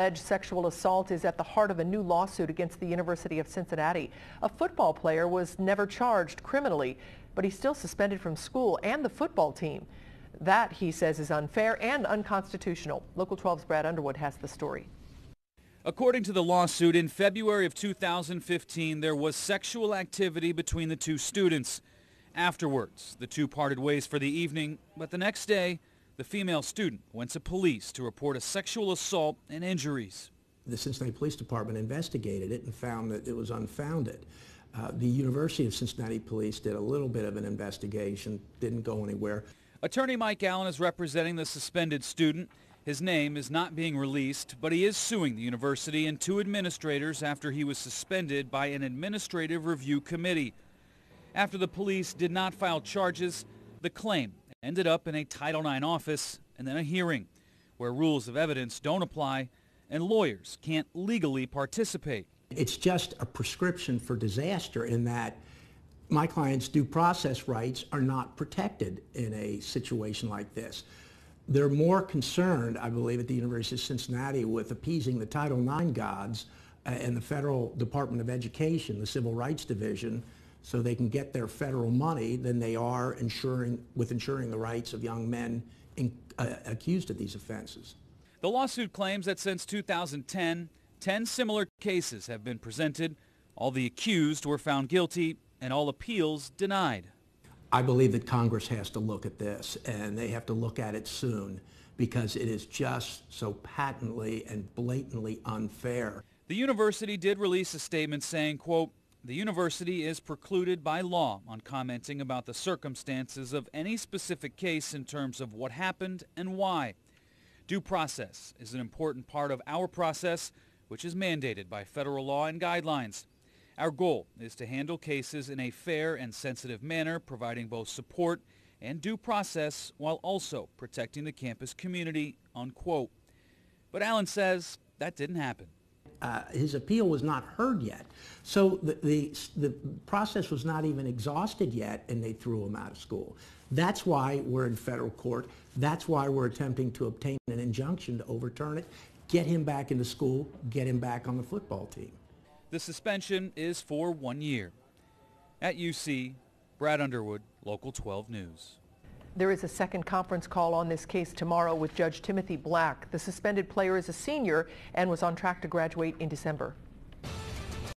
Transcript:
Alleged sexual assault is at the heart of a new lawsuit against the University of Cincinnati. A football player was never charged criminally, but he's still suspended from school and the football team. That, he says, is unfair and unconstitutional. Local 12's Brad Underwood has the story. According to the lawsuit, in February of 2015, there was sexual activity between the two students. Afterwards, the two parted ways for the evening, but the next day, the female student went to police to report a sexual assault and injuries. The Cincinnati Police Department investigated it and found that it was unfounded. The University of Cincinnati Police did a little bit of an investigation, didn't go anywhere. Attorney Mike Allen is representing the suspended student. His name is not being released, but he is suing the university and two administrators after he was suspended by an administrative review committee. After the police did not file charges, the claim ended up in a Title IX office and then a hearing where rules of evidence don't apply and lawyers can't legally participate. It's just a prescription for disaster in that my client's due process rights are not protected in a situation like this. They're more concerned, I believe, at the University of Cincinnati with appeasing the Title IX gods and the Federal Department of Education, the Civil Rights Division, so they can get their federal money than they are ensuring the rights of young men accused of these offenses. The lawsuit claims that since 2010, 10 similar cases have been presented. All the accused were found guilty and all appeals denied. I believe that Congress has to look at this, and they have to look at it soon because it is just so patently and blatantly unfair. The university did release a statement saying, quote, "The university is precluded by law on commenting about the circumstances of any specific case in terms of what happened and why. Due process is an important part of our process, which is mandated by federal law and guidelines. Our goal is to handle cases in a fair and sensitive manner, providing both support and due process while also protecting the campus community," unquote. But Allen says that didn't happen. His appeal was not heard yet. So the process was not even exhausted yet, and they threw him out of school. That's why we're in federal court. That's why we're attempting to obtain an injunction to overturn it, get him back into school, get him back on the football team. The suspension is for 1 year. At UC, Brad Underwood, Local 12 News. There is a second conference call on this case tomorrow with Judge Timothy Black. The suspended player is a senior and was on track to graduate in December.